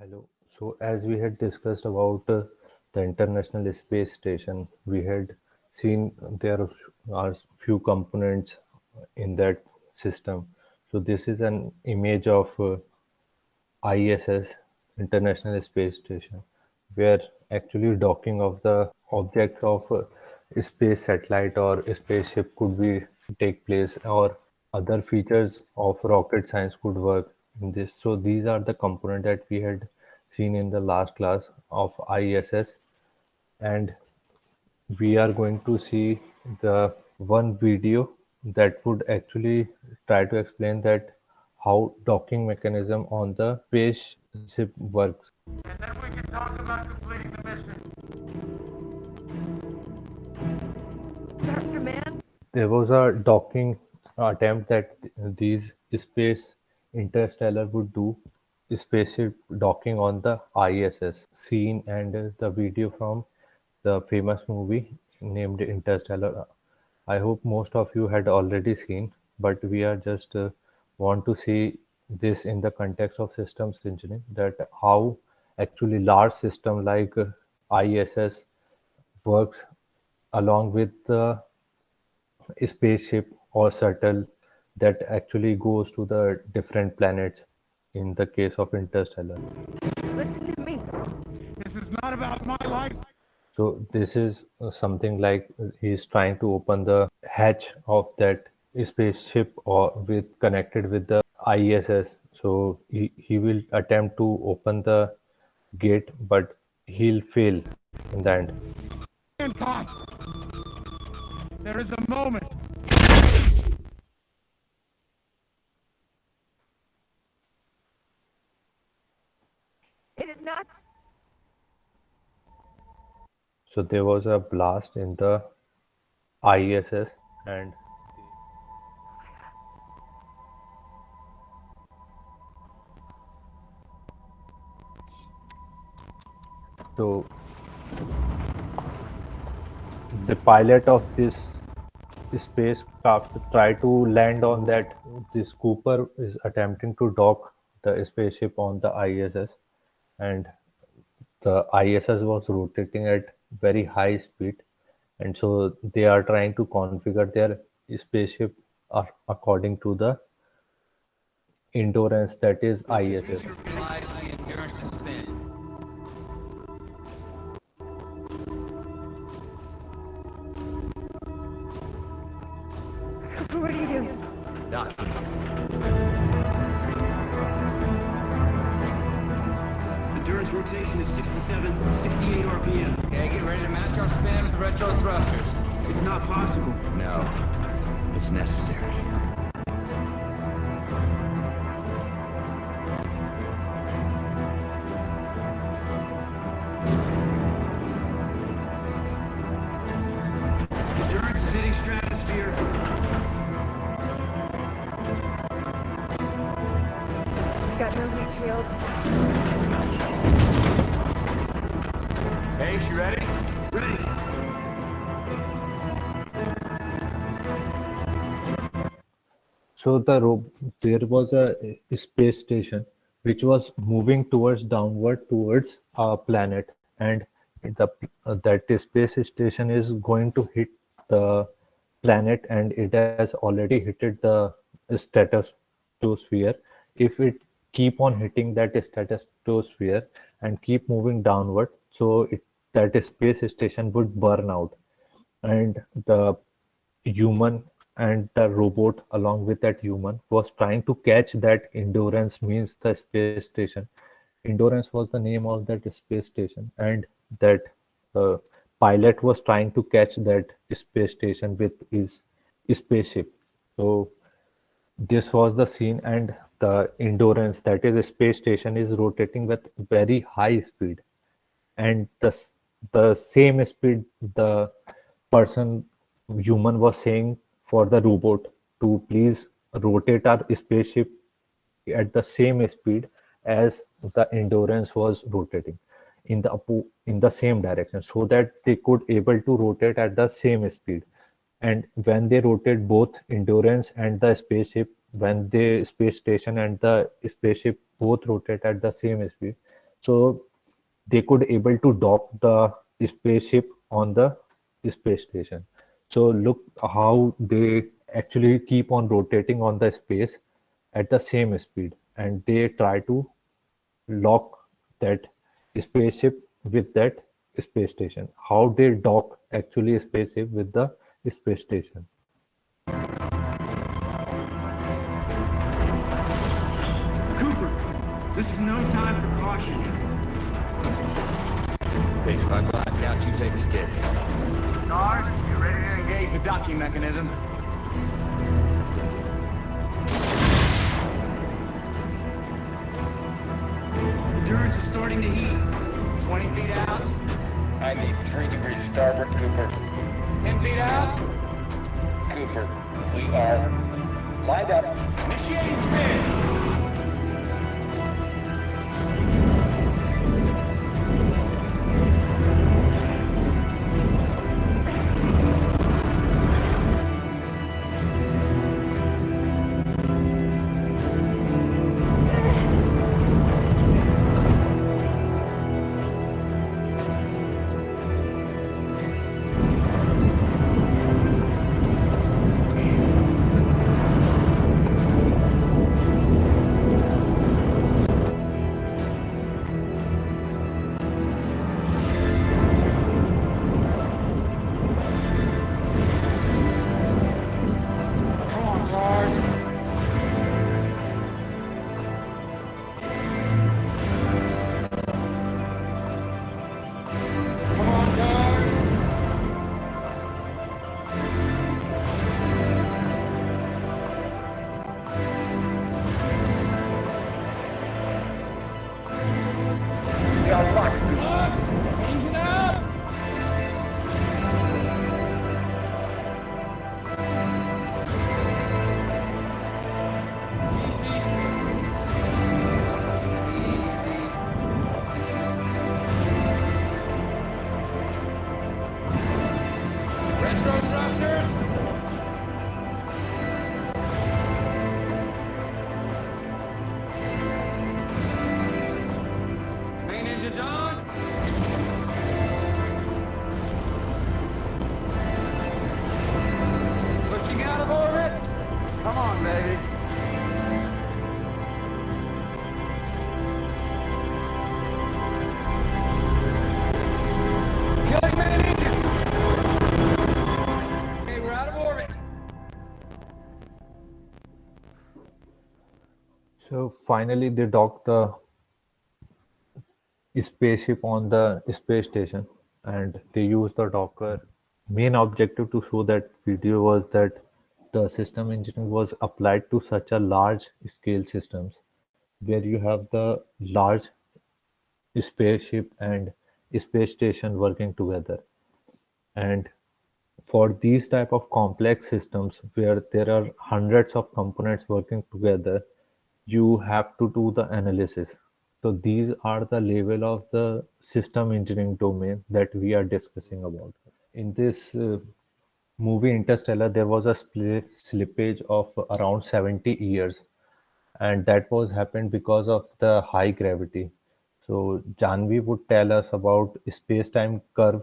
Hello. So, as we had discussed about the International Space Station, we had seen there are few components in that system. So, this is an image of ISS, International Space Station, where actually docking of the objects of a space satellite or a spaceship could be take place, or other features of rocket science could work in this. So these are the components that we had seen in the last class of ISS, and we are going to see the one video that would actually try to explain that how docking mechanism on the spaceship works. And then we can talk about completing the mission. Dr. Mann? There was a docking attempt that these space interstellar would do, spaceship docking on the ISS scene, and the video from the famous movie named Interstellar. I hope most of you had already seen, but we are just want to see this in the context of systems engineering, that how actually large system like ISS works along with the spaceship or shuttle that actually goes to the different planets in the case of Interstellar. Listen to me. This is not about my life. So this is something like he's trying to open the hatch of that spaceship or with connected with the ISS. So he will attempt to open the gate, but he'll fail in the end. Mankind. There is a moment. It is not. So there was a blast in the ISS, and so the pilot of this spacecraft try to land on that. This Cooper is attempting to dock the spaceship on the ISS, and the ISS was rotating at very high speed, and so they are trying to configure their spaceship according to the endurance that is ISS. Cooper, what are you doing? Endurance rotation is 67, 68 RPM. Okay, get ready to match our span with retro thrusters. It's not possible. No, it's necessary. Endurance is hitting stratosphere. She's got no heat shield. Hey, she ready? Ready. So there was a space station which was moving towards downward towards our planet, and the that space station is going to hit the planet, and it has already hit the stratosphere. If it keep on hitting that stratosphere and keep moving downward, so that space station would burn out, and the human and the robot along with that human was trying to catch that. Endurance means the space station. Endurance was the name of that space station, and that uh, pilot was trying to catch that space station with his spaceship. So this was the scene, and the endurance, that is a space station, is rotating with very high speed, and the same speed the person human was saying for the robot to please rotate our spaceship at the same speed as the endurance was rotating in in the same direction, so that they could able to rotate at the same speed. And when they rotate, both endurance and the spaceship, when the space station and the spaceship both rotate at the same speed, So they could able to dock the spaceship on the space station. So look how they actually keep on rotating on the space at the same speed, and they try to lock that spaceship with that space station. How they dock actually a spaceship with the space station. Cooper, this is no time for caution. Base, if I black out, you take a steady. Nars, you ready to engage the docking mechanism? Endurance is starting to heat. 20 feet out. I need 3 degrees starboard, Cooper. 10 feet out. Cooper, we are lined up. Initiating spin. Come on, Tars. Come on, Tars. We are locked, Cooper. Engine up. Retro thrusters. Main engines on. Pushing out of orbit. Come on, baby. Killing main engine. Okay, we're out of orbit. So finally, they docked the spaceship on the space station, and they used the docker. Main objective to show that video was that the system engineering was applied to such a large scale systems where you have the large spaceship and space station working together. And for these type of complex systems where there are hundreds of components working together, you have to do the analysis. So these are the level of the system engineering domain that we are discussing about. In this movie Interstellar, there was a slippage of around 70 years, and that was happened because of the high gravity. So Janvi would tell us about space-time curve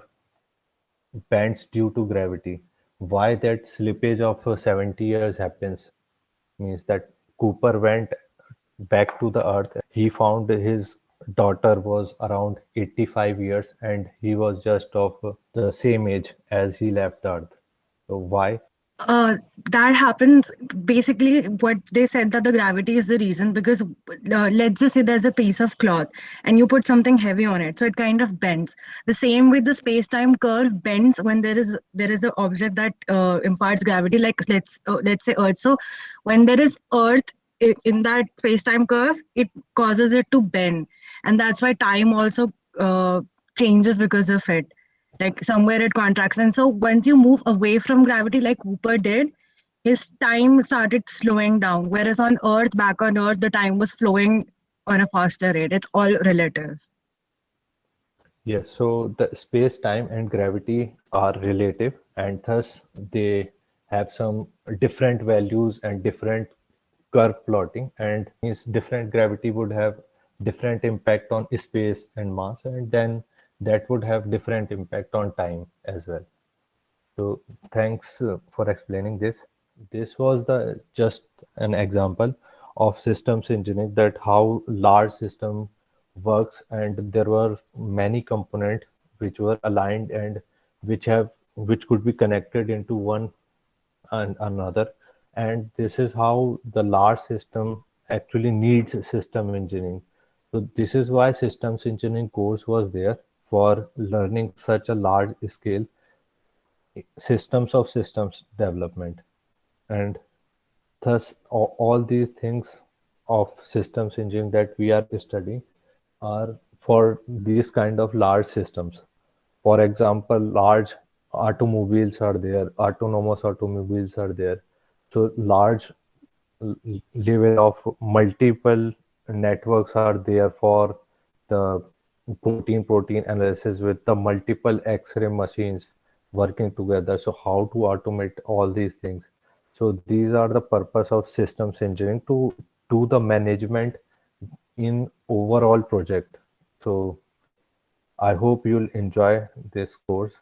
bends due to gravity. Why that slippage of 70 years happens means that Cooper went back to the Earth. He found his daughter was around 85 years and he was just of the same age as he left the Earth. So why? Uh, that happens basically what they said that the gravity is the reason because let's just say there's a piece of cloth and you put something heavy on it, so it kind of bends. The same with the space-time curve bends when there is an object that imparts gravity, like let's say Earth. So when there is Earth in that space-time curve, it causes it to bend, and that's why time also changes because of it. Like somewhere it contracts, and so once you move away from gravity like Cooper did, his time started slowing down, whereas on Earth, back on Earth, the time was flowing on a faster rate. It's all relative. Yes, so the space, time, and gravity are relative, and thus they have some different values and different curve plotting. And means different gravity would have different impact on space and mass, and then that would have different impact on time as well. So thanks for explaining this. This was the just an example of systems engineering, that how large system works, and there were many components which were aligned and which could be connected into one and another. And this is how the large system actually needs system engineering. So this is why systems engineering course was there, for learning such a large scale systems of systems development. And thus all these things of systems engineering that we are studying are for these kind of large systems. For example, large automobiles are there, autonomous automobiles are there. So large level of multiple networks are there for the protein analysis with the multiple X-ray machines working together. So how to automate all these things? So these are the purpose of systems engineering, to do the management in overall project. So I hope you'll enjoy this course.